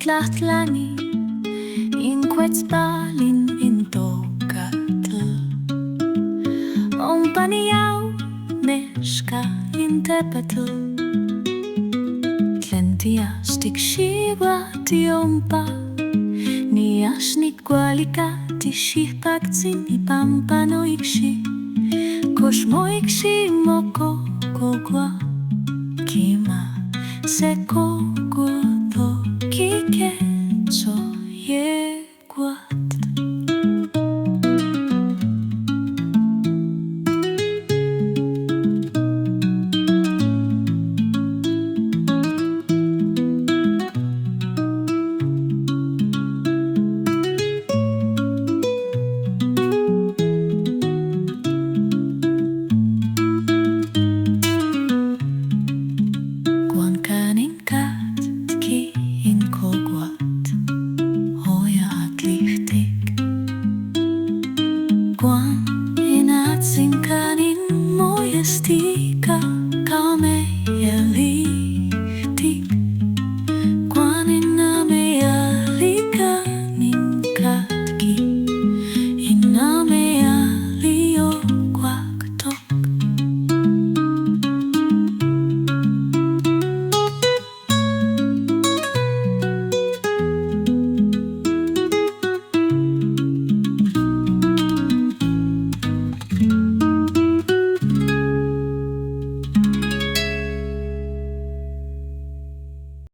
tlahtlani, in cuetzpalin, in tocatl, ompa nechca, in tepetl, tlen chihuati ompa, xihpaktzin ipampa noikxi, kox moikxi moko kokua, kima seko